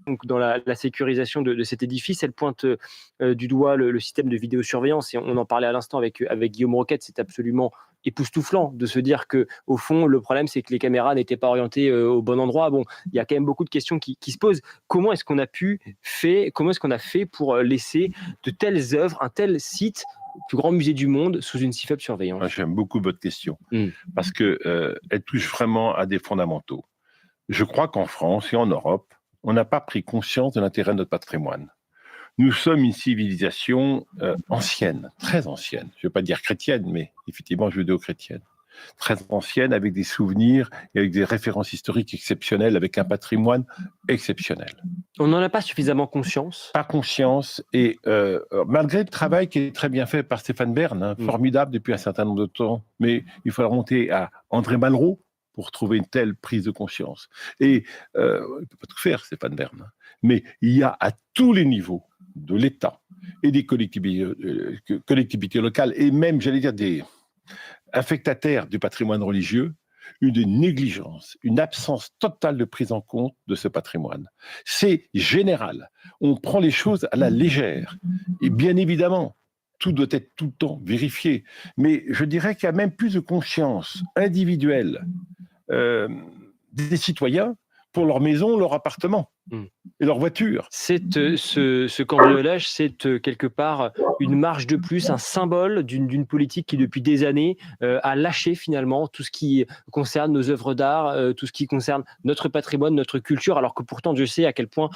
donc dans la sécurisation de cet édifice. Elle pointe du doigt le système de vidéosurveillance, et on en parlait à l'instant avec Guillaume Roquette. C'est absolument époustouflant de se dire que, au fond, le problème, c'est que les caméras n'étaient pas orientées au bon endroit. Bon, il y a quand même beaucoup de questions qui se posent. Comment est-ce qu'on a fait pour laisser de telles œuvres, un tel site, le plus grand musée du monde, sous une si faible surveillance? Moi, j'aime beaucoup votre question, parce qu'elle touche vraiment à des fondamentaux. Je crois qu'en France et en Europe, on n'a pas pris conscience de l'intérêt de notre patrimoine. Nous sommes une civilisation ancienne, très ancienne. Je ne veux pas dire chrétienne, mais effectivement judéo-chrétienne. Très ancienne, avec des souvenirs et avec des références historiques exceptionnelles, avec un patrimoine exceptionnel. On n'en a pas suffisamment conscience. Pas conscience, et malgré le travail qui est très bien fait par Stéphane Bern, formidable depuis un certain nombre de temps, mais il faut remonter à André Malraux pour trouver une telle prise de conscience. Et il ne peut pas tout faire, Stéphane Bern, mais il y a à tous les niveaux de l'État et des collectivités locales, et même, j'allais dire, des affectataires du patrimoine religieux, une négligence, une absence totale de prise en compte de ce patrimoine. C'est général. On prend les choses à la légère. Et bien évidemment, tout doit être tout le temps vérifié. Mais je dirais qu'il y a même plus de conscience individuelle des citoyens pour leur maison, leur appartement et leur voiture. Ce cambriolage, c'est quelque part une marge de plus, un symbole d'une politique qui, depuis des années, a lâché finalement tout ce qui concerne nos œuvres d'art, tout ce qui concerne notre patrimoine, notre culture, alors que pourtant Dieu sait à quel point...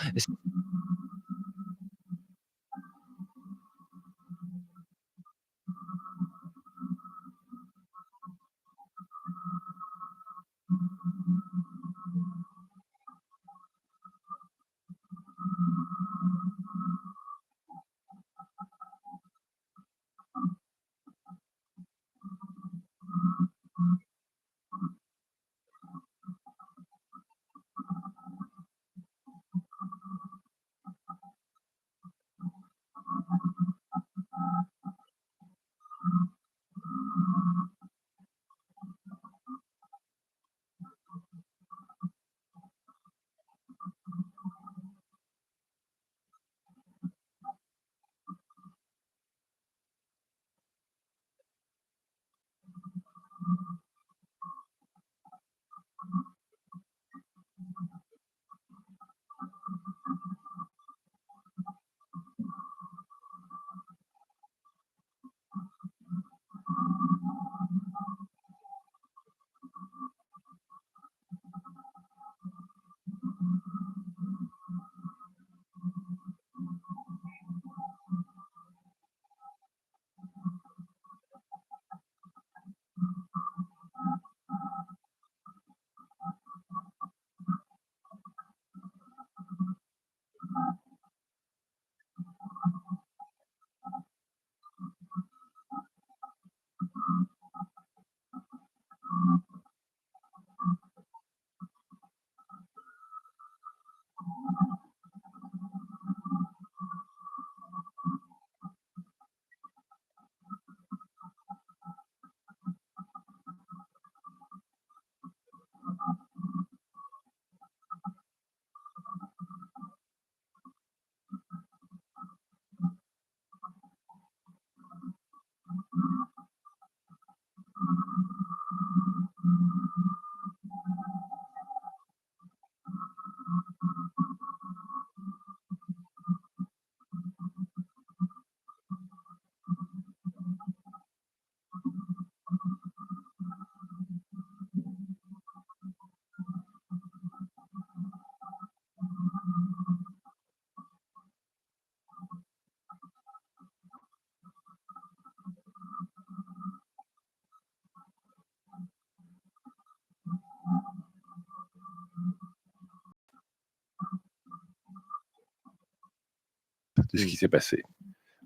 De ce qui s'est passé.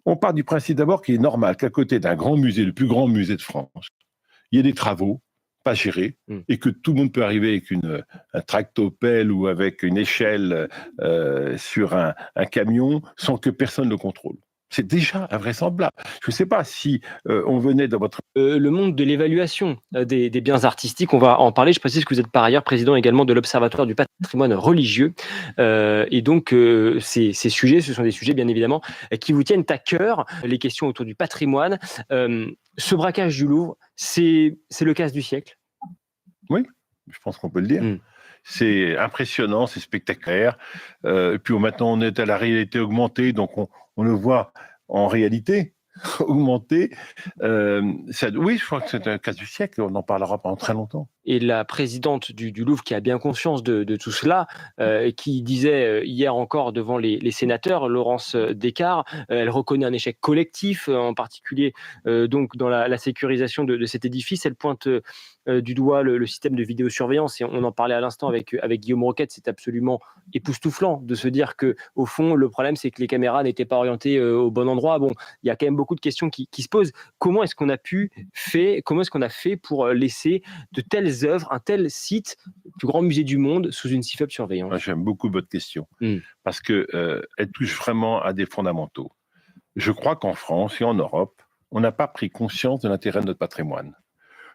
On part du principe d'abord qu'il est normal qu'à côté d'un grand musée, le plus grand musée de France, il y ait des travaux pas gérés et que tout le monde peut arriver avec un tractopelle ou avec une échelle sur un camion sans que personne ne le contrôle. C'est déjà invraisemblable. Je ne sais pas si on venait dans votre... Le monde de l'évaluation des biens artistiques, on va en parler. Je précise que vous êtes par ailleurs président également de l'Observatoire du patrimoine religieux. Et donc, ces sujets, ce sont des sujets bien évidemment qui vous tiennent à cœur, les questions autour du patrimoine. Ce braquage du Louvre, c'est le casse du siècle. Oui, je pense qu'on peut le dire. C'est impressionnant, c'est spectaculaire. Et puis maintenant, on est à la réalité augmentée, donc on le voit en réalité augmentée. Oui, je crois que c'est un cas du siècle, on en parlera pendant très longtemps. Et la présidente du Louvre, qui a bien conscience de tout cela, qui disait hier encore devant les sénateurs, Laurence Descartes, elle reconnaît un échec collectif, en particulier donc dans la sécurisation de cet édifice. Elle pointe du doigt le système de vidéosurveillance, et on en parlait à l'instant avec Guillaume Roquette. C'est absolument époustouflant de se dire que, au fond, le problème, c'est que les caméras n'étaient pas orientées au bon endroit. Bon, il y a quand même beaucoup de questions qui se posent. Comment est-ce qu'on a fait pour laisser de telles œuvres, un tel site, le plus grand musée du monde, sous une si faible surveillance? Moi, j'aime beaucoup votre question, parce qu'elle touche vraiment à des fondamentaux. Je crois qu'en France et en Europe, on n'a pas pris conscience de l'intérêt de notre patrimoine.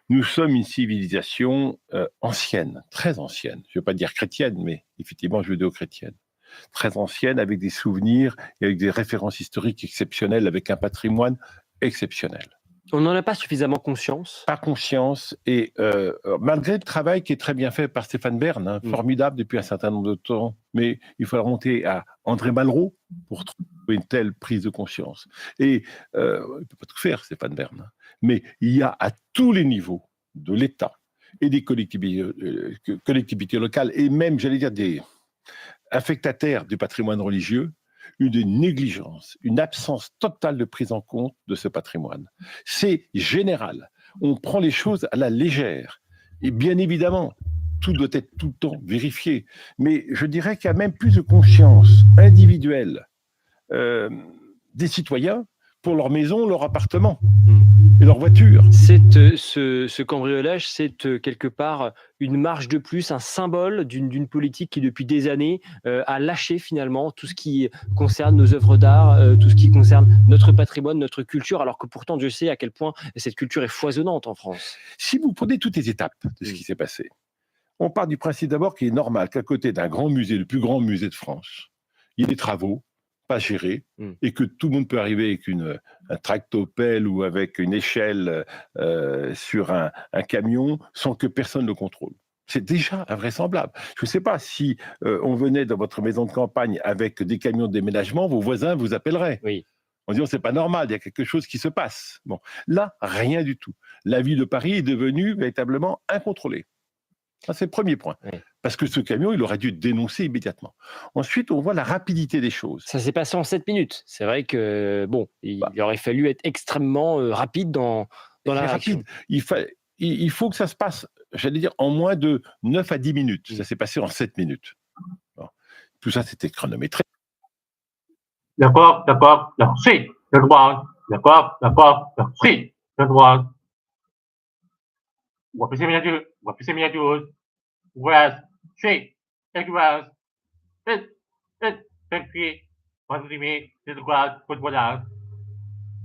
Nous sommes une civilisation ancienne, très ancienne. Je ne veux pas dire chrétienne, mais effectivement judéo-chrétienne. Très ancienne, avec des souvenirs et avec des références historiques exceptionnelles, avec un patrimoine exceptionnel. On n'en a pas suffisamment conscience. Pas conscience, et malgré le travail qui est très bien fait par Stéphane Bern, formidable depuis un certain nombre de temps, mais il faut remonter à André Malraux pour trouver une telle prise de conscience. Et il ne peut pas tout faire, Stéphane Bern, mais il y a à tous les niveaux de l'État et des collectivités locales, et même, j'allais dire, des affectataires du patrimoine religieux, une négligence, une absence totale de prise en compte de ce patrimoine. C'est général. On prend les choses à la légère. Et bien évidemment, tout doit être tout le temps vérifié. Mais je dirais qu'il y a même plus de conscience individuelle des citoyens pour leur maison, leur appartement et leur voiture. Ce cambriolage, c'est quelque part une marge de plus, un symbole d'une politique qui, depuis des années, a lâché finalement tout ce qui concerne nos œuvres d'art, tout ce qui concerne notre patrimoine, notre culture, alors que pourtant Dieu sait à quel point cette culture est foisonnante en France. Si vous prenez toutes les étapes de ce qui s'est passé, on part du principe d'abord qu'il est normal qu'à côté d'un grand musée, le plus grand musée de France, il y ait des travaux pas gérés, et que tout le monde peut arriver avec un tractopelle ou avec une échelle sur un camion sans que personne ne le contrôle. C'est déjà invraisemblable. Je ne sais pas si on venait dans votre maison de campagne avec des camions de déménagement, vos voisins vous appelleraient. Oui. En disant c'est pas normal, il y a quelque chose qui se passe. Bon, là, rien du tout. La ville de Paris est devenue véritablement incontrôlée. Ça, c'est le premier point. Oui. Parce que ce camion, il aurait dû dénoncer immédiatement. Ensuite, on voit la rapidité des choses. Ça s'est passé en 7 minutes. C'est vrai que, bon, il aurait fallu être extrêmement rapide dans la réaction. Il faut que ça se passe, j'allais dire, en moins de 9 à 10 minutes. Ça s'est passé en 7 minutes. Bon. Tout ça, c'était chronométré. D'accord, merci, le droit, d'accord, merci, le droit. On va passer miniature, whereas, shape, equals, country, quantity, the droit, put what out.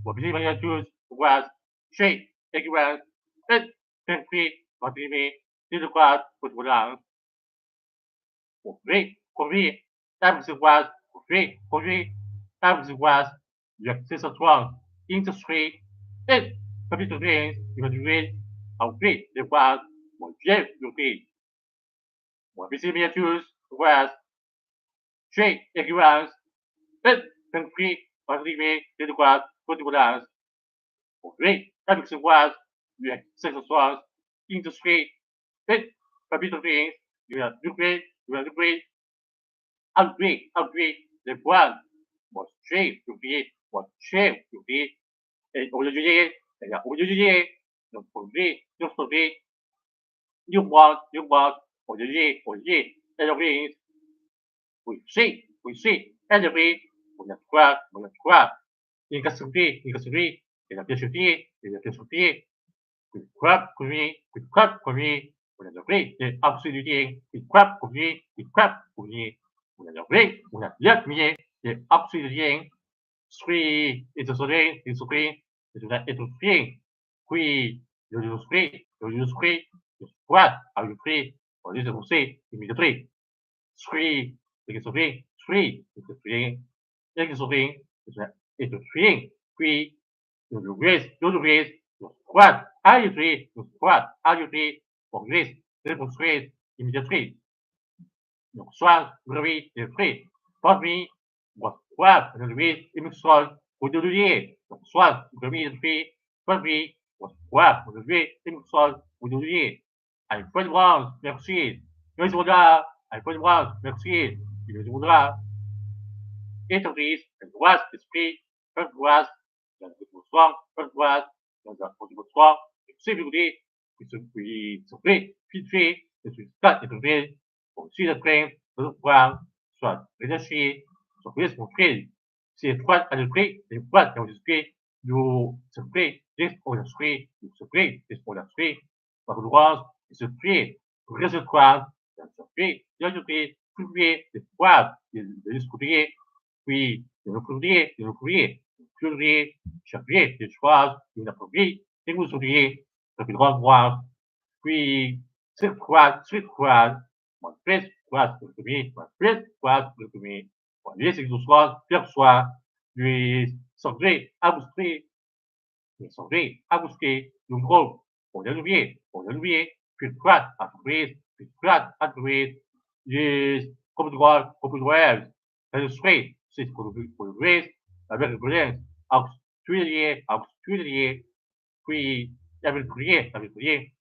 On va passer miniature, whereas, shape, equals, country, quantity, the droit, put what out. Conduire, table de was, conduire, table de was, l'accessoire, industrie, et capital gains, évaluer, outfit, the was, mon chef, l'outil. Mon PC miniatures, was, shape, equivalence, et country, quantity, the was, put was, conduire, table de was, l'accessoire, industrie, et capital gains, évaluer, outweigh the one was shape to be what shape to be et aujourd'hui donc aujourd'hui aujourd'hui aujourd'hui we see aujourd'hui on a quoi in cassouti et la pièce crap commis on a appris c'est absolument crap commis on a appris on a bien mis c'est absolument Sui, et soleil, et soleil, et tout free. Qui, io free, io free, what, are you free? Or is it say, immediately. Sui, et soleil, free, et free, et soleil, et free. Qui, io raise, what, are you free? What, are you free? For this, demonstrate immediately. Donc, soit, brevi, et free. For me, what, brevi, et sol, pour de lier. Donc, soit, brevi, et free. For me, what, brevi, et sol, pour de lier. Un point de bronze, merci. Il voudra, un point de bronze, merci. Il voudra. Établis, droit, esprit, droit, dans le bonsoir, droit, dans le bonsoir, sécurité, qui se fait, filtré, et se stade et trouvé, pour suivre après, pouvoir, soit réfléchir, soit se montrer. C'est froid à l'esprit, c'est froid dans l'esprit, nous se fait, pour l'esprit, nous se fait, pour l'esprit, par le droit, et se fait, pour résultat, dans se fait, dans le fait, publier, c'est froid, de discuter, puis de le courrier, chapier, des choses, une appropriée, et vous souriez, ça fait droit de voir, puis, c'est quoi, mon fils, quoi, le premier, mon fils, quoi, le premier, mon lieu, c'est que ce soit, perçoit, lui, sortir, aboustrer, lui, sortir, aboustrer, nous gros, on a oublié, puis quoi, à trouver, puis quoi, à trouver, les, comme droit, ça le serait, c'est pour le reste, avec le problème, auxiliaire, puis, avec le courrier,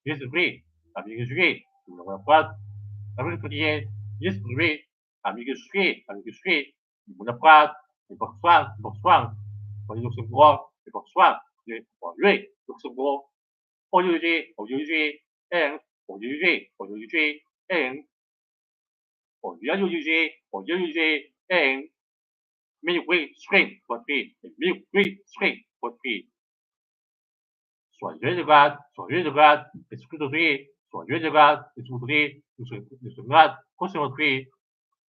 j'ai souffert, avec le juillet, nous n'avons pas, avec le courrier, j'ai souffert, avec le juillet, nous n'avons pas, et bonsoir, on est Luxembourg, et bonsoir, on est Luxembourg, on est un, on est un, on est un, mais oui, spring, votre fille, mais oui, spring, votre fille. Soyez de grade, esprit de vie, soyez de grade, esprit de grade, concentré,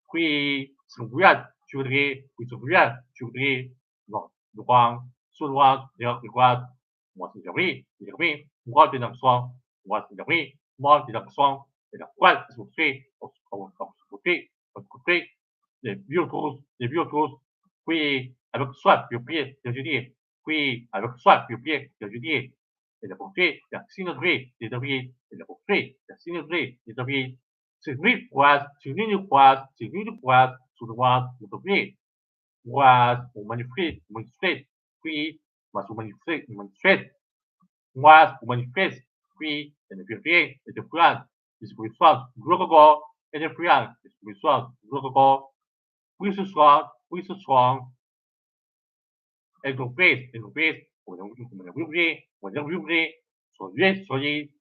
puis, son grade, tu voudrais, puis son grade, tu voudrais, non, droit, sous droit, derrière le grade, moi c'est derrière, moi c'est dans le soin, moi c'est derrière, moi c'est dans le soin, et la poêle, c'est fait, on se côté, les biotros, puis, avec soi, puis pied, je dis, puis, avec soi, puis pied, je dis, et la portée, la symétrie des devis, et la portée, la symétrie des devis, c'est lui croise, c'est lui de croise, sous droite, de devis, croise, on manifeste, puis, moi, sous manifeste, moi, on manifeste, puis, et le vérifier, et de croise, l'esprit soir, gros, et de croise, l'esprit soir, gros, puis ce soir, et donc, on a oublié, soyez,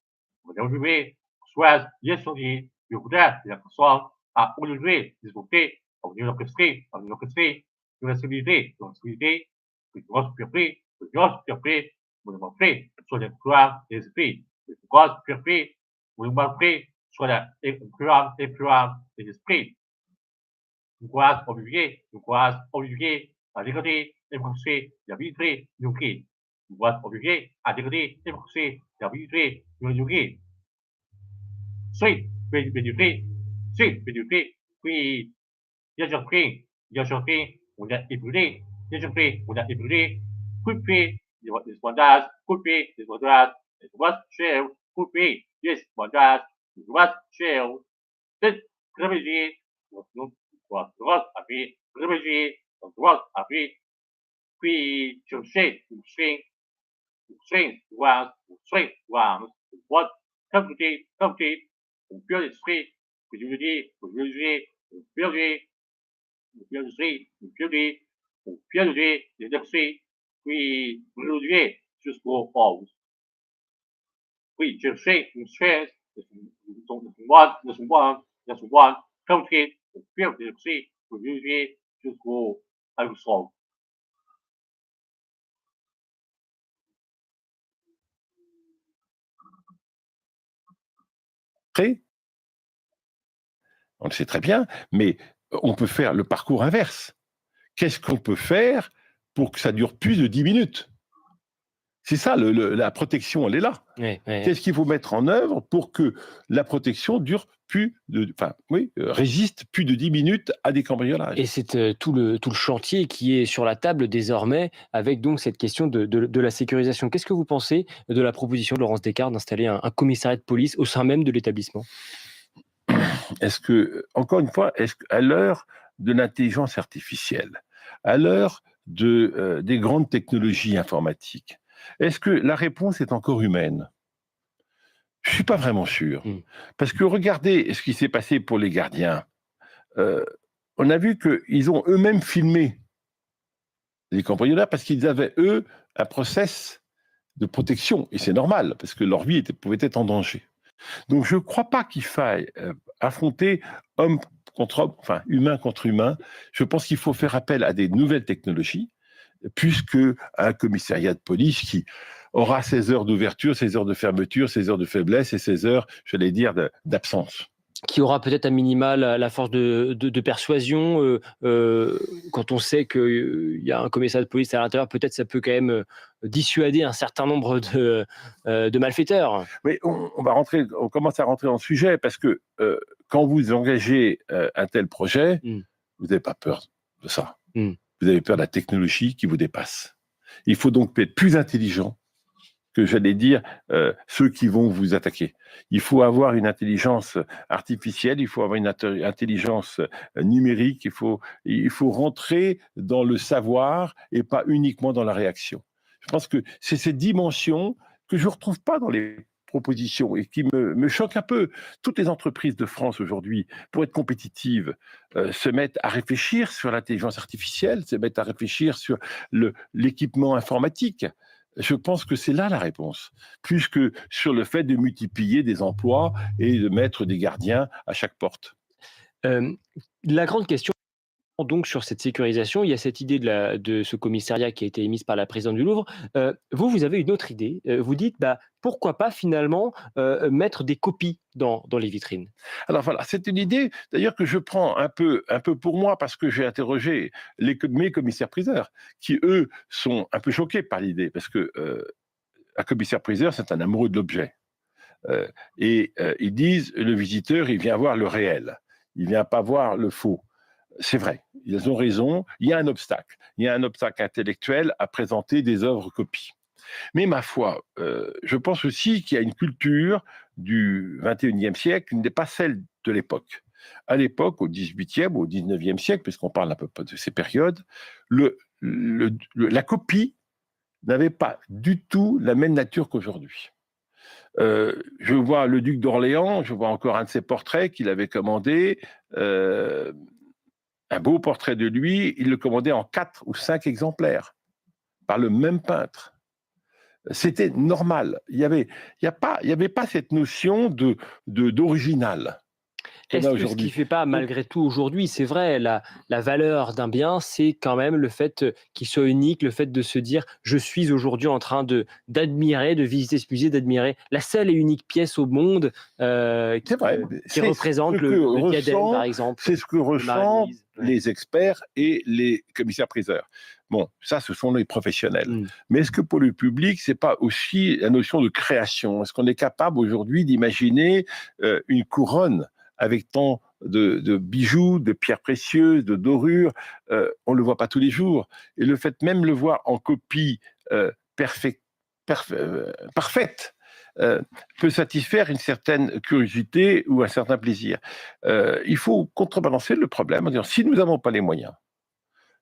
on a oublié, soit, soyez, je voudrais, la personne a oublié, discuter, on est orchestré, de la civilité, de grosse surprise, on a montré, sur les couloirs des esprits, de grosse surprise, on a montré, sur la couloir des esprits, Olivier, à dégrader, débrosser, la vitrée, nuquée. Olivier, à dégrader, débrosser, la vitrée, nuquée. Suite, puis, j'ai surpris, on a éprouvé, coupé, les bandages, les droits chers, coupé, les bandages, les droits chers, c'est privilégié, droit appris, puis chercher, what, compliqué, on peut l'esprit, puis je veux dire, les esprits, puis réduire jusqu'au haut. Puis chercher une chaise, compliqué, on peut l'esprit, puis réduire jusqu'au sol. On le sait très bien, mais on peut faire le parcours inverse. Qu'est-ce qu'on peut faire pour que ça dure plus de 10 minutes. C'est ça, la protection, elle est là. Ouais. Qu'est-ce qu'il faut mettre en œuvre pour que la protection résiste plus de 10 minutes à des cambriolages? Et c'est tout le chantier qui est sur la table désormais, avec donc cette question de la sécurisation. Qu'est-ce que vous pensez de la proposition de Laurence Descartes d'installer un commissariat de police au sein même de l'établissement? Encore une fois, à l'heure de l'intelligence artificielle, à l'heure des grandes technologies informatiques, est-ce que la réponse est encore humaine? Je ne suis pas vraiment sûr. Parce que regardez ce qui s'est passé pour les gardiens. On a vu qu'ils ont eux-mêmes filmé les cambrioleurs parce qu'ils avaient, eux, un process de protection. Et c'est normal, parce que leur vie pouvait être en danger. Donc je ne crois pas qu'il faille affronter homme contre homme, enfin humain contre humain. Je pense qu'il faut faire appel à des nouvelles technologies, plus qu'à un commissariat de police qui aura ses heures d'ouverture, ses heures de fermeture, ses heures de faiblesse et ses heures, j'allais dire, d'absence. Qui aura peut-être à minima la force de persuasion. Quand on sait qu'il y a un commissariat de police à l'intérieur, peut-être ça peut quand même dissuader un certain nombre de malfaiteurs. Oui, on commence à rentrer dans le sujet, parce que quand vous engagez un tel projet, vous n'avez pas peur de ça. Vous avez peur de la technologie qui vous dépasse. Il faut donc être plus intelligent que, j'allais dire, ceux qui vont vous attaquer. Il faut avoir une intelligence artificielle, il faut avoir une intelligence numérique, il faut rentrer dans le savoir et pas uniquement dans la réaction. Je pense que c'est cette dimension que je ne retrouve pas dans les propositions et qui me choque un peu. Toutes les entreprises de France aujourd'hui, pour être compétitives, se mettent à réfléchir sur l'intelligence artificielle, se mettent à réfléchir sur l'équipement informatique. Je pense que c'est là la réponse, plus que sur le fait de multiplier des emplois et de mettre des gardiens à chaque porte. La grande question, donc, sur cette sécurisation, il y a cette idée de ce commissariat qui a été émise par la présidente du Louvre. Vous avez une autre idée. Vous dites, pourquoi pas finalement mettre des copies dans les vitrines? Alors voilà, c'est une idée d'ailleurs que je prends un peu pour moi, parce que j'ai interrogé mes commissaires-priseurs, qui eux sont un peu choqués par l'idée, parce que un commissaire-priseur, c'est un amoureux de l'objet. Ils disent, le visiteur, il vient voir le réel, il vient pas voir le faux. C'est vrai, ils ont raison, il y a un obstacle. Il y a un obstacle intellectuel à présenter des œuvres copies. Mais ma foi, je pense aussi qu'il y a une culture du XXIe siècle qui n'est pas celle de l'époque. À l'époque, au XVIIIe, au XIXe siècle, puisqu'on parle un peu de ces périodes, la copie n'avait pas du tout la même nature qu'aujourd'hui. Je vois le duc d'Orléans, je vois encore un de ses portraits qu'il avait commandé, un beau portrait de lui, il le commandait en 4 ou 5 exemplaires, par le même peintre. C'était normal. Il n'y avait pas cette notion d'original. Est-ce que ce qui ne fait pas, malgré tout, aujourd'hui, c'est vrai, la valeur d'un bien, c'est quand même le fait qu'il soit unique, le fait de se dire « je suis aujourd'hui en train d'admirer, de visiter ce musée, d'admirer la seule et unique pièce au monde qui représente le diadème, par exemple ». C'est ce que ressentent les experts et les commissaires-priseurs. Bon, ça, ce sont les professionnels. Mais est-ce que pour le public, ce n'est pas aussi la notion de création? Est-ce qu'on est capable aujourd'hui d'imaginer une couronne avec tant de bijoux, de pierres précieuses, de dorures? On ne le voit pas tous les jours. Et le fait même de le voir en copie parfaite peut satisfaire une certaine curiosité ou un certain plaisir. Il faut contrebalancer le problème en disant, si nous n'avons pas les moyens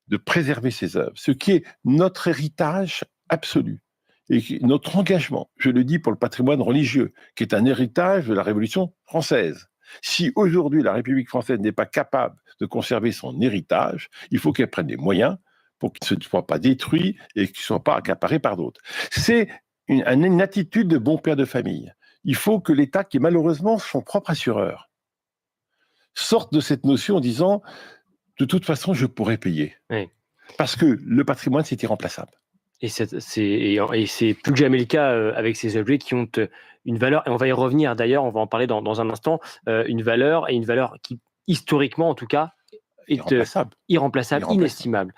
de préserver ces œuvres, ce qui est notre héritage absolu, et notre engagement, je le dis pour le patrimoine religieux, qui est un héritage de la Révolution française. Si aujourd'hui la République française n'est pas capable de conserver son héritage, il faut qu'elle prenne des moyens pour qu'il ne soit pas détruit et qu'il ne soit pas accaparé par d'autres. C'est une attitude de bon père de famille. Il faut que l'État, qui est malheureusement son propre assureur, sorte de cette notion en disant « de toute façon, je pourrais payer ». Oui. Parce que le patrimoine, c'est irremplaçable. Et c'est plus que jamais le cas avec ces objets qui ont une valeur, et on va y revenir d'ailleurs, on va en parler dans un instant, une valeur qui, historiquement en tout cas, irremplaçable. Irremplaçable, inestimable.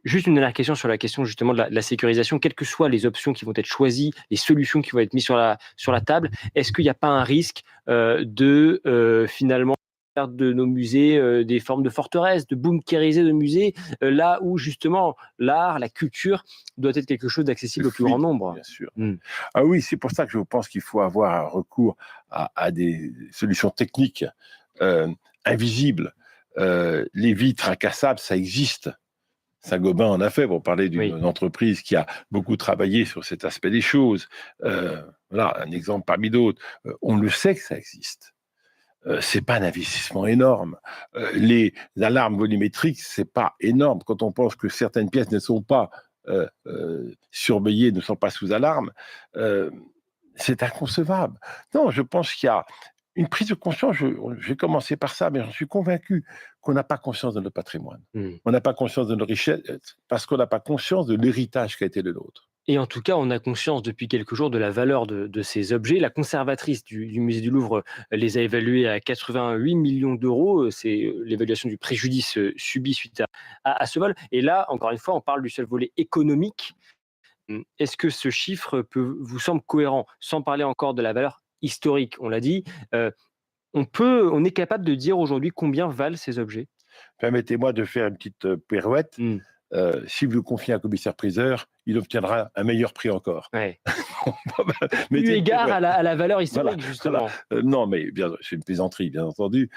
Juste une dernière question sur la question justement de la sécurisation. Quelles que soient les options qui vont être choisies, les solutions qui vont être mises sur la table, est-ce qu'il n'y a pas un risque de finalement faire de nos musées des formes de forteresses, de bunkériser nos musées, là où justement l'art, la culture doit être quelque chose d'accessible au plus grand nombre? Bien sûr. Ah oui, c'est pour ça que je pense qu'il faut avoir un recours à des solutions techniques invisibles. Les vitres incassables, ça existe. Saint-Gobain en a fait, pour parler d'une entreprise qui a beaucoup travaillé sur cet aspect des choses. Voilà, un exemple parmi d'autres. On le sait que ça existe. C'est pas un investissement énorme. Les alarmes volumétriques, c'est pas énorme. Quand on pense que certaines pièces ne sont pas surveillées, ne sont pas sous alarme, c'est inconcevable. Non, je pense qu'il y a une prise de conscience. Je vais commencer par ça, mais j'en suis convaincu qu'on n'a pas conscience de notre patrimoine. On n'a pas conscience de nos richesses parce qu'on n'a pas conscience de l'héritage qui a été le nôtre. Et en tout cas, on a conscience depuis quelques jours de la valeur de ces objets. La conservatrice du musée du Louvre les a évalués à 88 millions d'euros. C'est l'évaluation du préjudice subi suite à ce vol. Et là, encore une fois, on parle du seul volet économique. Est-ce que ce chiffre vous semble cohérent, sans parler encore de la valeur historique? On l'a dit, on est capable de dire aujourd'hui combien valent ces objets? Permettez-moi de faire une petite pirouette. Si vous le confiez à un commissaire-priseur, il obtiendra un meilleur prix encore. Ouais. Eu égard à la valeur historique, justement. Non, mais c'est une plaisanterie, bien entendu,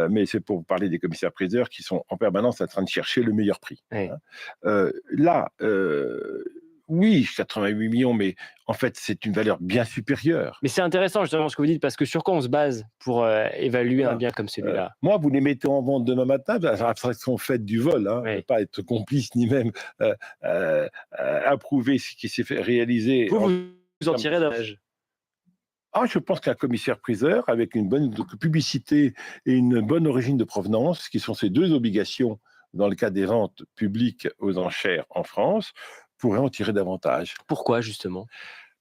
mais c'est pour vous parler des commissaires-priseurs qui sont en permanence en train de chercher le meilleur prix. Ouais. Oui, 88 millions, mais en fait, c'est une valeur bien supérieure. Mais c'est intéressant justement ce que vous dites, parce que sur quoi on se base pour évaluer un bien comme celui-là? Moi, vous les mettez en vente demain matin, l'abstraction faite du vol, ne pas être complice ni même approuver ce qui s'est fait réaliser. Vous en tirez davantage? Je pense qu'un commissaire-priseur, avec une bonne publicité et une bonne origine de provenance, qui sont ces deux obligations dans le cas des ventes publiques aux enchères en France, pourrait en tirer davantage. Pourquoi, justement?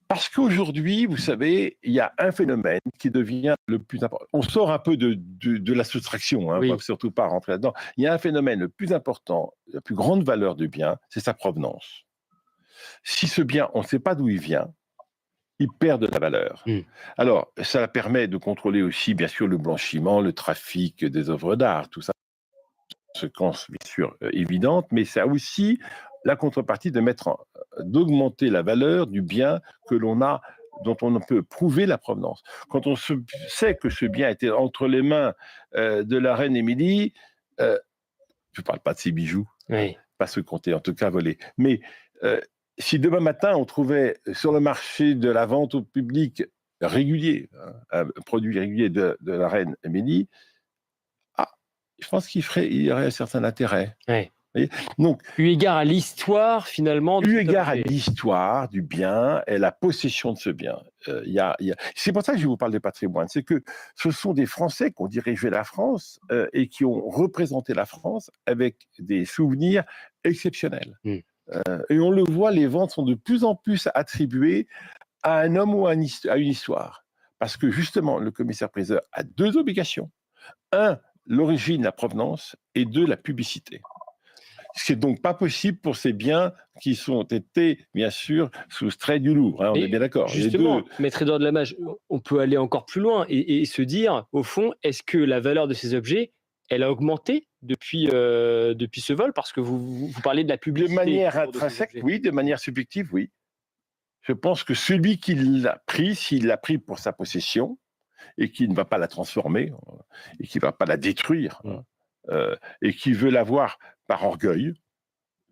Parce qu'aujourd'hui, vous savez, il y a un phénomène qui devient le plus important. On sort un peu de la soustraction, on ne va surtout pas rentrer là-dedans. Il y a un phénomène le plus important, la plus grande valeur du bien, c'est sa provenance. Si ce bien, on ne sait pas d'où il vient, il perd de la valeur. Alors, ça permet de contrôler aussi, bien sûr, le blanchiment, le trafic des œuvres d'art, tout ça. Conséquence, bien sûr, évidente, mais ça a aussi la contrepartie d'augmenter la valeur du bien que l'on a, dont on peut prouver la provenance. Quand on sait que ce bien était entre les mains de la reine Émilie, je ne parle pas de ses bijoux, pas ceux qui ont été en tout cas volés, mais si demain matin on trouvait sur le marché de la vente au public régulier, un produit régulier de la reine Émilie, je pense qu'il y aurait un certain intérêt. Donc, eu égard à l'histoire, finalement. Eu égard à l'histoire du bien et la possession de ce bien. C'est pour ça que je vous parle de patrimoine. C'est que ce sont des Français qui ont dirigé la France et qui ont représenté la France avec des souvenirs exceptionnels. Et on le voit, les ventes sont de plus en plus attribuées à un homme ou à une histoire. Parce que justement, le commissaire-priseur a deux obligations. Un, l'origine, la provenance, et deux, la publicité. Ce n'est donc pas possible pour ces biens qui ont été, bien sûr, soustraits du Louvre. On est bien d'accord. Justement, Maître Édouard de Lamage, on peut aller encore plus loin et se dire, au fond, est-ce que la valeur de ces objets, elle a augmenté depuis ce vol? Parce que vous parlez de la publicité. De manière intrinsèque, oui. De manière subjective, oui. Je pense que celui qui l'a pris, s'il l'a pris pour sa possession, et qui ne va pas la transformer, et qui ne va pas la détruire, et qui veut l'avoir par orgueil,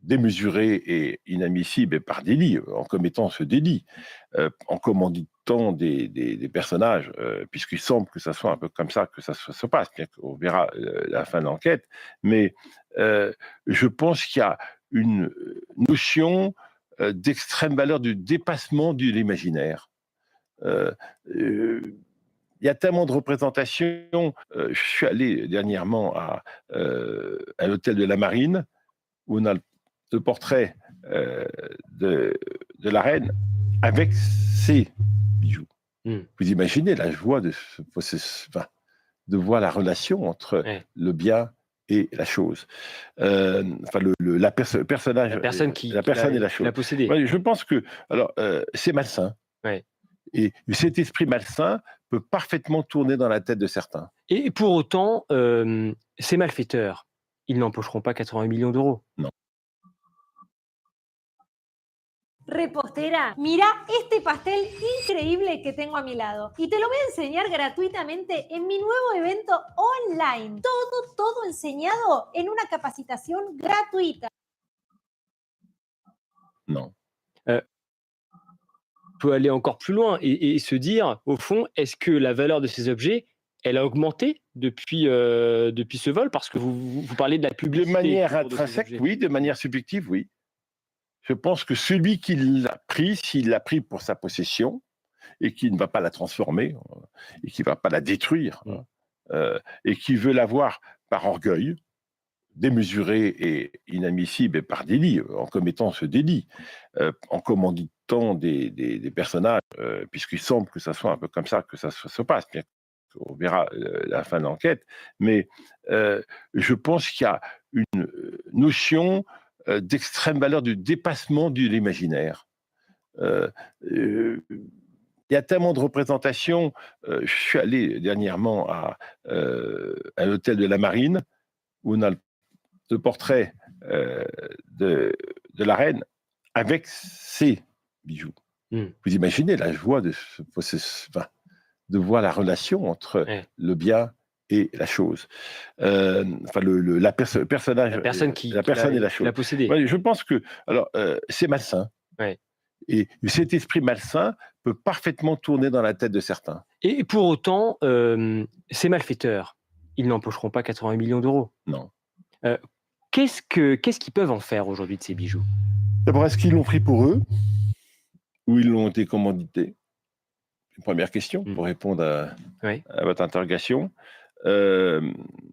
démesuré et inadmissible, et par délit, en commettant ce délit, en commanditant des personnages, puisqu'il semble que ça soit un peu comme ça que ça se passe, bien qu'on verra la fin de l'enquête, mais je pense qu'il y a une notion d'extrême valeur du dépassement de l'imaginaire. Il y a tellement de représentations. Je suis allé dernièrement à l'hôtel de la Marine, où on a le portrait de la reine avec ses bijoux. Vous imaginez la joie de voir la relation entre le bien et la chose. Enfin, personnage, La personne la personne et la chose. l'a possédé. Ouais, je pense que alors c'est malsain. Ouais. Et cet esprit malsain peut parfaitement tourner dans la tête de certains. Et pour autant, ces malfaiteurs, ils n'empocheront pas 80 millions d'euros. Non. Repostera, mira este pastel increíble que tengo a mi lado y te lo voy a enseñar gratuitamente en mi nuevo evento online. Todo enseñado en una capacitación gratuita. Non. On peut aller encore plus loin et se dire, au fond, est-ce que la valeur de ces objets, elle a augmenté depuis ce vol? Parce que vous parlez de la De publicité. manière autour de ces intrinsèque, objets. oui. De manière subjective, oui. Je pense que celui qui l'a pris, s'il l'a pris pour sa possession et qui ne va pas la transformer et qui ne va pas la détruire et qui veut l'avoir par orgueil, démesuré et inadmissible et par délit, en commettant ce délit, en commanditant des personnages, puisqu'il semble que ça soit un peu comme ça que ça se passe. Bien on verra la fin de l'enquête, mais je pense qu'il y a une notion d'extrême valeur du dépassement de l'imaginaire. Il y a tellement de représentations. Je suis allé dernièrement à l'hôtel de la Marine, où on a le portrait de la reine avec ses bijoux. Vous imaginez la joie de voir la relation entre le bien et la chose. Enfin, personnage, La personne et la chose. l'a possédé. Ouais, je pense que c'est malsain. Ouais. Et cet esprit malsain peut parfaitement tourner dans la tête de certains. Et pour autant, ces malfaiteurs, ils n'empocheront pas 80 millions d'euros. Non. Qu'est-ce qu'ils peuvent en faire aujourd'hui de ces bijoux? D'abord, est-ce qu'ils l'ont pris pour eux ou ils l'ont été commandités? Une première question pour répondre à votre interrogation.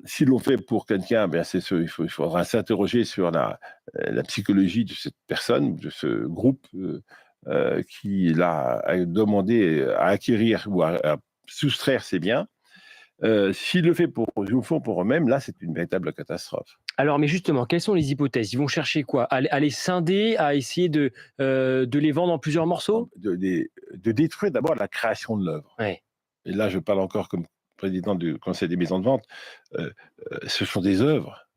S'ils l'ont fait pour quelqu'un, ben il faudra s'interroger sur la psychologie de cette personne, de ce groupe qui l'a demandé à acquérir ou à soustraire ses biens. S'ils le font pour eux-mêmes, là, c'est une véritable catastrophe. Alors, mais justement, quelles sont les hypothèses? Ils vont chercher quoi? À les scinder, à essayer de les vendre en plusieurs morceaux? De détruire d'abord la création de l'œuvre. Ouais. Et là, je parle encore comme président du Conseil des maisons de vente. Ce sont des œuvres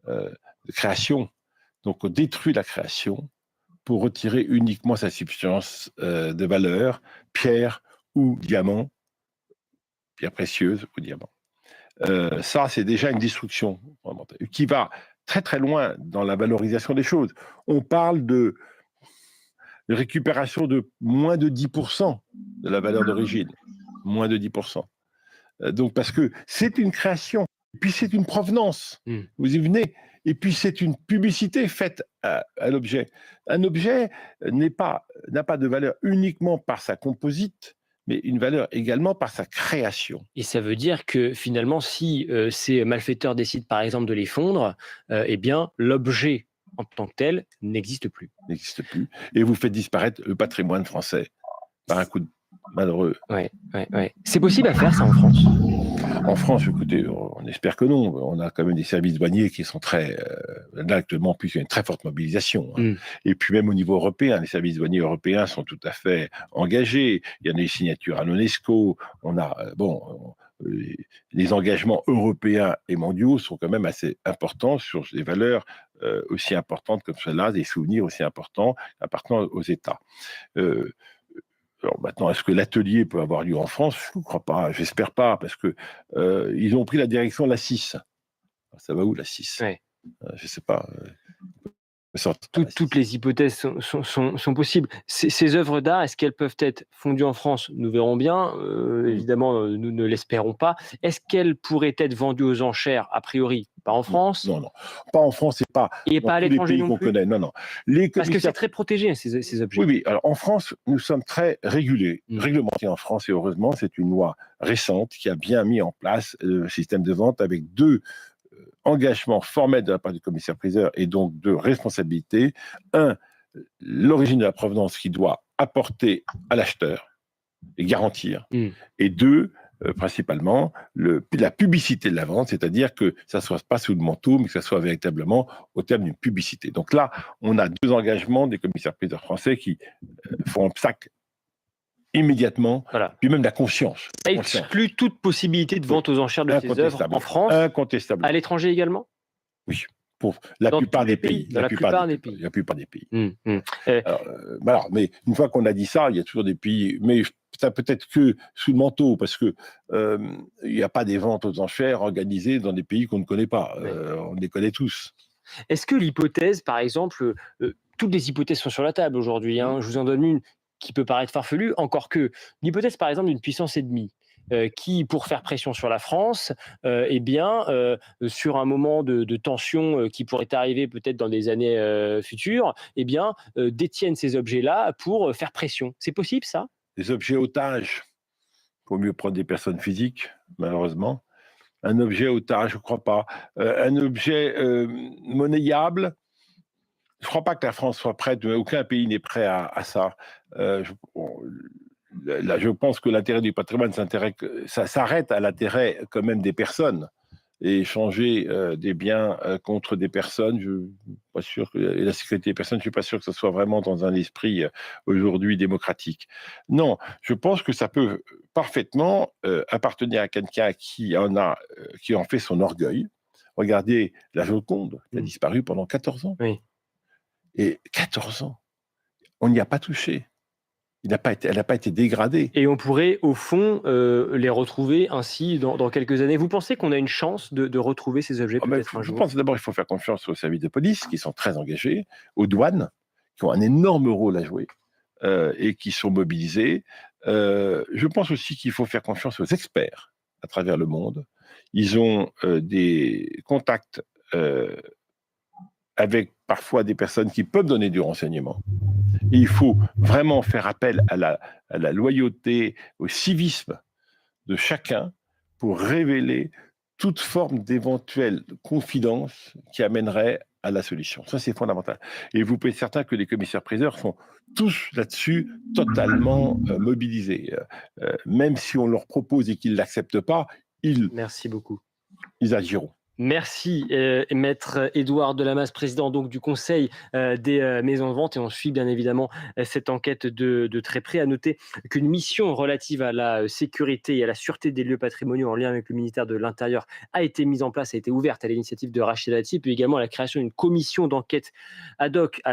de création. Donc, on détruit la création pour retirer uniquement sa substance de valeur, pierre ou diamant, pierre précieuse ou diamant. Ça, c'est déjà une destruction qui va très très loin dans la valorisation des choses. On parle de récupération de moins de 10% de la valeur d'origine. Moins de 10%. Donc, parce que c'est une création, et puis c'est une provenance. Vous y venez. Et puis c'est une publicité faite à l'objet. Un objet n'a pas de valeur uniquement par sa composite, mais une valeur également par sa création. Et ça veut dire que finalement, si ces malfaiteurs décident par exemple de les fondre, eh bien l'objet en tant que tel n'existe plus. N'existe plus. Et vous faites disparaître le patrimoine français par un coup de malheureux. Ouais. C'est possible à faire ça en France? En France, écoutez, on espère que non. On a quand même des services douaniers qui sont très... là, actuellement, plus, il y a une très forte mobilisation. Et puis même au niveau européen, les services douaniers européens sont tout à fait engagés. Il y a des signatures à l'UNESCO. On a... les engagements européens et mondiaux sont quand même assez importants sur des valeurs aussi importantes comme cela, des souvenirs aussi importants appartenant aux États. Alors maintenant, est-ce que l'atelier peut avoir lieu en France? Je ne crois pas, j'espère pas, parce que ils ont pris la direction de la 6. Ça va où la 6? Je ne sais pas. Toutes les hypothèses sont possibles. Ces œuvres d'art, est-ce qu'elles peuvent être fondues en France? Nous verrons bien. Évidemment, nous ne l'espérons pas. Est-ce qu'elles pourraient être vendues aux enchères? A priori, pas en France. Non, pas en France et pas dans à l'étranger les pays qu'on connaît. Non. Parce que c'est très protégé, ces objets. Oui. Alors en France, nous sommes très réglementés en France et heureusement, c'est une loi récente qui a bien mis en place le système de vente avec 2 engagement formel de la part du commissaire-priseur et donc 2 responsabilités. 1, l'origine de la provenance qui doit apporter à l'acheteur et garantir. Et 2, principalement la publicité de la vente, c'est-à-dire que ça ne soit pas sous le manteau, mais que ça soit véritablement au terme d'une publicité. Donc là, on a 2 engagements des commissaires-priseurs français qui font obstacle immédiatement, Voilà. puis même la conscience. Exclut toute possibilité de vente aux enchères de ces œuvres en France, incontestablement. à l'étranger également. Oui, pour la Dans plupart tous les des pays. dans la plupart des pays. La plupart des pays. Alors, Mais une fois qu'on a dit ça, il y a toujours des pays, mais ça peut être que sous le manteau, parce que il n'y a pas des ventes aux enchères organisées dans des pays qu'on ne connaît pas. On les connaît tous. Est-ce que l'hypothèse, par exemple, toutes les hypothèses sont sur la table aujourd'hui, hein, je vous en donne une qui peut paraître farfelue, encore que l'hypothèse, par exemple, d'une puissance ennemie, qui, pour faire pression sur la France, sur un moment de tension qui pourrait arriver peut-être dans des années futures, détiennent ces objets-là pour faire pression. C'est possible, ça? Les objets otages, il faut mieux prendre des personnes physiques, malheureusement. Un objet otage, je ne crois pas. Un objet monnayable, je ne crois pas que la France soit prête, aucun pays n'est prêt à ça. Là, je pense que l'intérêt du patrimoine, ça s'arrête à l'intérêt quand même des personnes. Et échanger des biens contre des personnes, je ne suis pas sûr que, et la sécurité des personnes, je ne suis pas sûr que ce soit vraiment dans un esprit aujourd'hui démocratique. Non, je pense que ça peut parfaitement appartenir à quelqu'un qui en fait son orgueil. Regardez la Joconde, qui a disparu pendant 14 ans. Oui. Et 14 ans, on n'y a pas touché. Elle n'a pas été dégradée. Et on pourrait, au fond, les retrouver ainsi dans quelques années. Vous pensez qu'on a une chance de retrouver ces objets peut-être un jour? Je pense d'abord qu'il faut faire confiance aux services de police, qui sont très engagés, aux douanes, qui ont un énorme rôle à jouer et qui sont mobilisés. Je pense aussi qu'il faut faire confiance aux experts à travers le monde. Ils ont des contacts avec parfois des personnes qui peuvent donner du renseignement. Et il faut vraiment faire appel à la loyauté, au civisme de chacun pour révéler toute forme d'éventuelle confidence qui amènerait à la solution. Ça, c'est fondamental. Et vous pouvez être certain que les commissaires-priseurs sont tous là-dessus totalement mobilisés. Même si on leur propose et qu'ils ne l'acceptent pas, Merci beaucoup. Ils agiront. Merci, Maître Édouard Delamasse, président donc du Conseil des maisons de vente. Et on suit bien évidemment cette enquête de très près. À noter qu'une mission relative à la sécurité et à la sûreté des lieux patrimoniaux en lien avec le ministère de l'Intérieur a été mise en place, a été ouverte à l'initiative de Rachid Dati, puis également à la création d'une commission d'enquête ad hoc à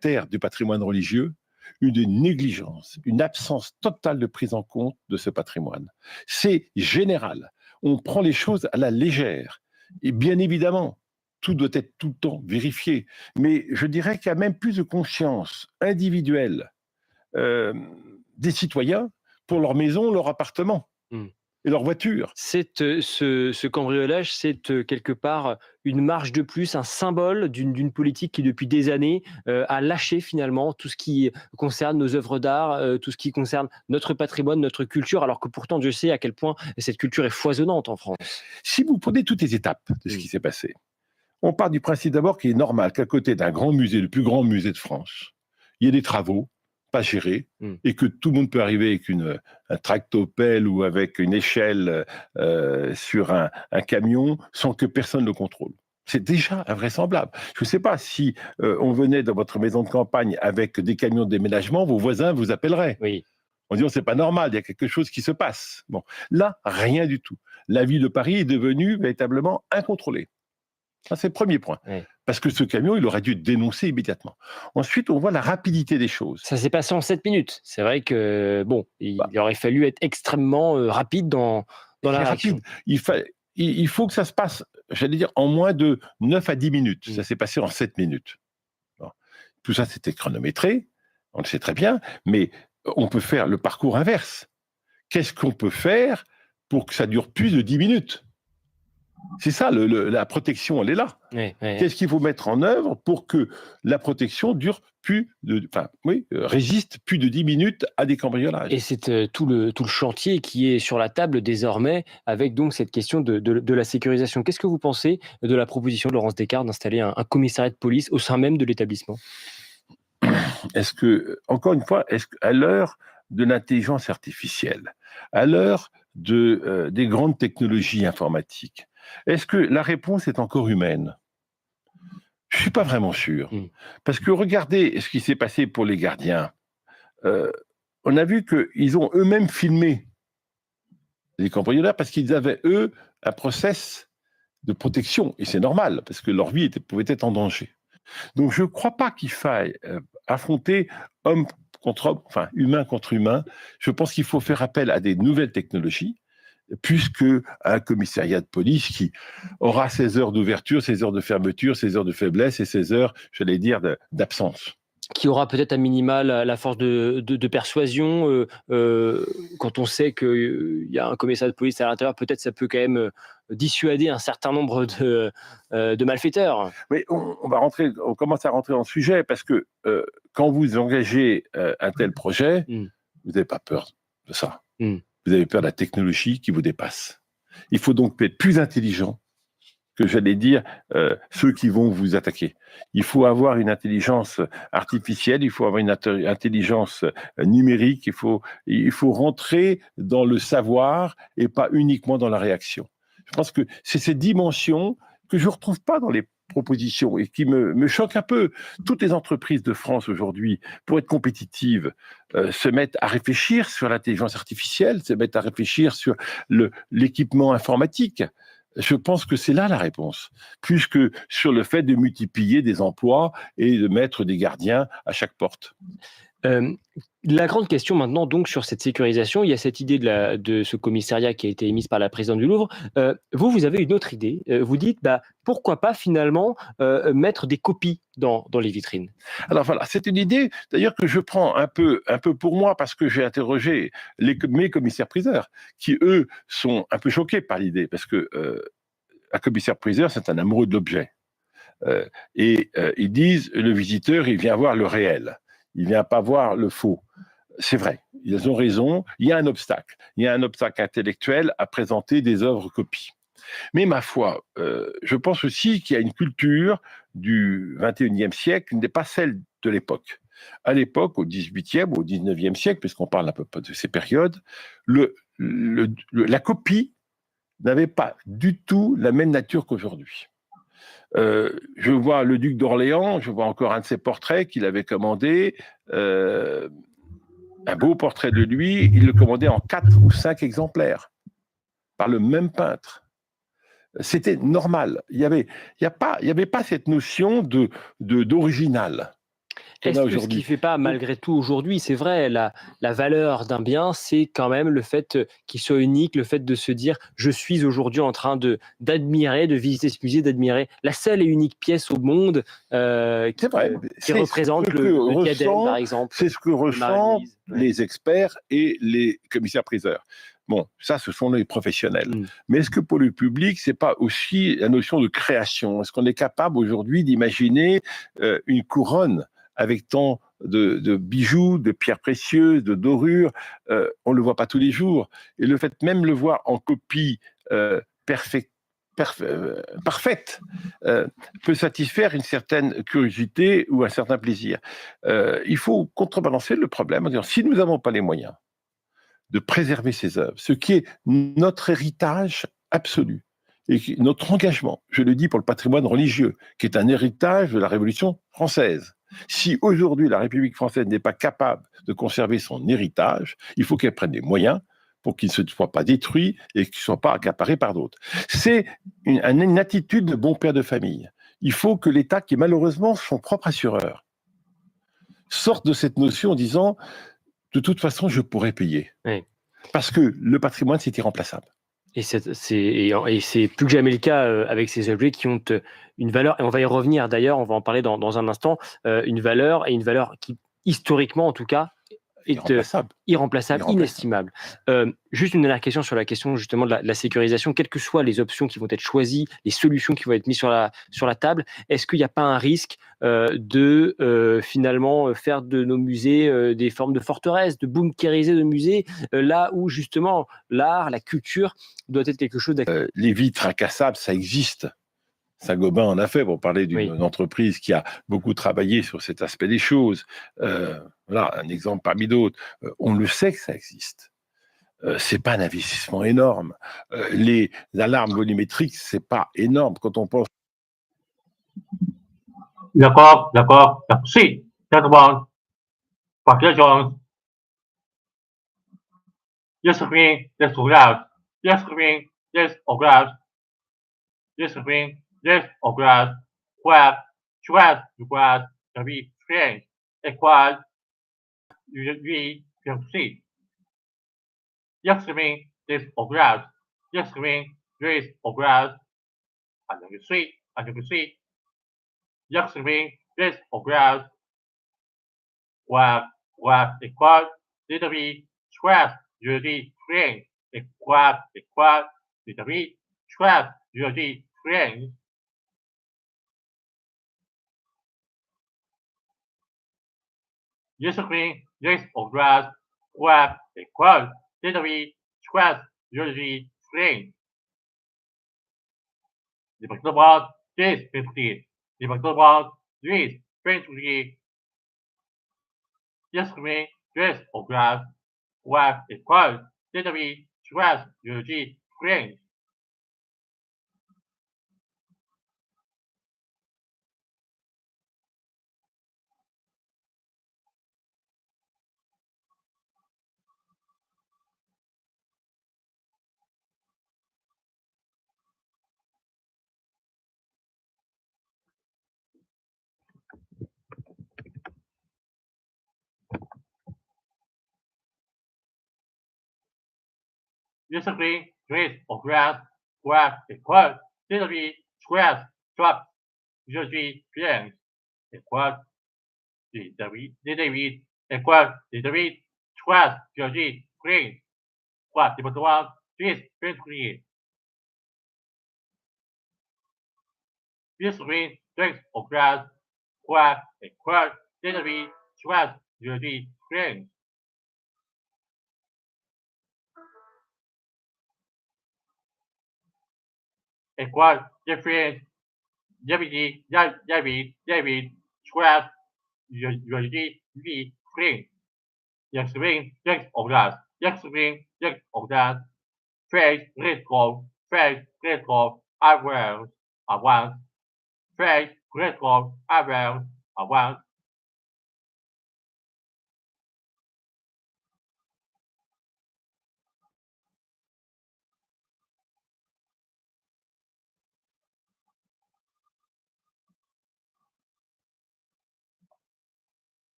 terre du patrimoine religieux, une négligence, une absence totale de prise en compte de ce patrimoine. C'est général. On prend les choses à la légère. Et bien évidemment, tout doit être tout le temps vérifié. Mais je dirais qu'il y a même plus de conscience individuelle des citoyens pour leur maison, leur appartement et leur voiture. Ce cambriolage, c'est quelque part une marche de plus, un symbole d'une politique qui, depuis des années, a lâché finalement tout ce qui concerne nos œuvres d'art, tout ce qui concerne notre patrimoine, notre culture, alors que pourtant, Dieu sait à quel point cette culture est foisonnante en France. Si vous prenez toutes les étapes de ce qui s'est passé, on part du principe d'abord qu'il est normal qu'à côté d'un grand musée, le plus grand musée de France, il y ait des travaux pas gérés et que tout le monde peut arriver avec un tractopelle ou avec une échelle sur un camion sans que personne ne le contrôle. C'est déjà invraisemblable. Je ne sais pas si on venait dans votre maison de campagne avec des camions de déménagement, vos voisins vous appelleraient. Oui. En disant c'est pas normal, il y a quelque chose qui se passe. Bon, là, rien du tout. La ville de Paris est devenue véritablement incontrôlée. Ça, c'est le premier point. Oui. Parce que ce camion, il aurait dû être dénoncé immédiatement. Ensuite, on voit la rapidité des choses. Ça s'est passé en 7 minutes. C'est vrai que, il aurait fallu être extrêmement rapide dans la réaction. Il faut que ça se passe, j'allais dire, en moins de 9 à 10 minutes. Ça s'est passé en 7 minutes. Bon. Tout ça, c'était chronométré, on le sait très bien, mais on peut faire le parcours inverse. Qu'est-ce qu'on peut faire pour que ça dure plus de 10 minutes ? C'est ça, la protection, elle est là. Qu'est-ce qu'il faut mettre en œuvre pour que la protection dure résiste plus de 10 minutes à des cambriolages. Et c'est tout le chantier qui est sur la table désormais, avec donc cette question de la sécurisation. Qu'est-ce que vous pensez de la proposition de Laurence Descartes d'installer un commissariat de police au sein même de l'établissement ? Encore une fois, à l'heure de l'intelligence artificielle, à l'heure des grandes technologies informatiques, est-ce que la réponse est encore humaine? Je ne suis pas vraiment sûr. Parce que regardez ce qui s'est passé pour les gardiens. On a vu qu'ils ont eux-mêmes filmé les cambrioleurs parce qu'ils avaient, eux, un process de protection. Et c'est normal, parce que leur vie pouvait être en danger. Donc je ne crois pas qu'il faille affronter homme contre homme, enfin humain contre humain. Je pense qu'il faut faire appel à des nouvelles technologies, plus qu'à un commissariat de police qui aura ses heures d'ouverture, ses heures de fermeture, ses heures de faiblesse et ses heures, j'allais dire, d'absence. Qui aura peut-être à minima la force de persuasion. Quand on sait qu'il y a un commissariat de police à l'intérieur, peut-être ça peut quand même dissuader un certain nombre de malfaiteurs. Mais on commence à rentrer dans le sujet, parce que quand vous engagez un tel projet, vous n'avez pas peur de ça. Vous avez peur de la technologie qui vous dépasse. Il faut donc être plus intelligent que, j'allais dire, ceux qui vont vous attaquer. Il faut avoir une intelligence artificielle, il faut avoir une intelligence numérique, il faut rentrer dans le savoir et pas uniquement dans la réaction. Je pense que c'est cette dimension que je ne retrouve pas dans les propositions et qui me choque un peu. Toutes les entreprises de France aujourd'hui, pour être compétitives, se mettent à réfléchir sur l'intelligence artificielle, se mettent à réfléchir sur l'équipement informatique. Je pense que c'est là la réponse, plus que sur le fait de multiplier des emplois et de mettre des gardiens à chaque porte. La grande question maintenant, donc, sur cette sécurisation, il y a cette idée de ce commissariat qui a été émise par la présidente du Louvre. Vous avez une autre idée. Vous dites, pourquoi pas finalement mettre des copies dans les vitrines? Alors voilà, c'est une idée d'ailleurs que je prends un peu pour moi, parce que j'ai interrogé mes commissaires-priseurs, qui eux sont un peu choqués par l'idée, parce que un commissaire-priseur, c'est un amoureux de l'objet. Et ils disent, le visiteur, il vient voir le réel. Il ne vient pas voir le faux. C'est vrai, ils ont raison, il y a un obstacle. Il y a un obstacle intellectuel à présenter des œuvres copies. Mais ma foi, je pense aussi qu'il y a une culture du XXIe siècle qui n'est pas celle de l'époque. À l'époque, au XVIIIe ou au XIXe siècle, puisqu'on parle un peu de ces périodes, la copie n'avait pas du tout la même nature qu'aujourd'hui. Je vois le duc d'Orléans, je vois encore un de ses portraits qu'il avait commandé, un beau portrait de lui, il le commandait en 4 ou 5 exemplaires, par le même peintre. C'était normal. Il n'y avait pas cette notion d'original. Est-ce que ce qui ne fait pas, malgré tout, aujourd'hui, c'est vrai, la valeur d'un bien, c'est quand même le fait qu'il soit unique, le fait de se dire « je suis aujourd'hui en train d'admirer, de visiter ce musée, d'admirer la seule et unique pièce au monde qui représente le diadème, par exemple ». C'est ce que ressentent les experts et les commissaires-priseurs. Bon, ça, ce sont les professionnels. Mais est-ce que pour le public, c'est pas aussi la notion de création? Est-ce qu'on est capable aujourd'hui d'imaginer une couronne avec tant de bijoux, de pierres précieuses, de dorures? On ne le voit pas tous les jours. Et le fait même le voir en copie parfaite peut satisfaire une certaine curiosité ou un certain plaisir. Il faut contrebalancer le problème en disant, si nous n'avons pas les moyens de préserver ces œuvres, ce qui est notre héritage absolu, et notre engagement, je le dis pour le patrimoine religieux, qui est un héritage de la Révolution française. Si aujourd'hui la République française n'est pas capable de conserver son héritage, il faut qu'elle prenne des moyens pour qu'il ne soit pas détruit et qu'il ne soit pas accaparé par d'autres. C'est une attitude de bon père de famille. Il faut que l'État, qui est malheureusement son propre assureur, sorte de cette notion en disant de toute façon, je pourrais payer. Oui. Parce que le patrimoine, c'est irremplaçable. Et c'est plus que jamais le cas avec ces objets qui ont une valeur, et on va y revenir d'ailleurs, on va en parler dans un instant, une valeur qui, historiquement en tout cas, est irremplaçable, inestimable. Juste une dernière question sur la question justement de la sécurisation. Quelles que soient les options qui vont être choisies, les solutions qui vont être mises sur la table, est-ce qu'il n'y a pas un risque de finalement faire de nos musées des formes de forteresses, de bunkériser nos musées, là où justement l'art, la culture doit être quelque chose les vitres incassables, ça existe. Saint-Gobain en a fait, pour parler d'une entreprise qui a beaucoup travaillé sur cet aspect des choses. Voilà, un exemple parmi d'autres. On le sait que ça existe. C'est pas un investissement énorme. Les alarmes volumétriques, c'est pas énorme quand on pense. D'accord, d'accord. See, gentlemen, congratulations. Yes, screen, yes, grass. Yes, screen, yes, grass. Yes, screen, yes, grass. Where, sweat, grass, the be strange. Equal, you can see. Yes, screen, yes, grass. Yes, screen, yes, grass. And you see, and you see. Yes, screen, yes, grass. Where, equal, little bit, sweat, really strange. Equal, little bit, sweat, really strange. Yes, screen, yes, grass. Where, equal, little bit, sweat, really strange. Department, this, 15. Department, this, 23. Yes, screen, yes, grass. Where, equal, little bit, sweat, really strange. Recently, trees of grass were equal literally squares, shrubs, usually plants, equal literally equal literally squares, usually green, what the one trees basically usually trees of grass were equal literally squares, usually green. Equal different David, squares, usually green. Extreme depth of that. Extreme depth of that. Face critical, awareness, advance. Face critical, awareness, advance.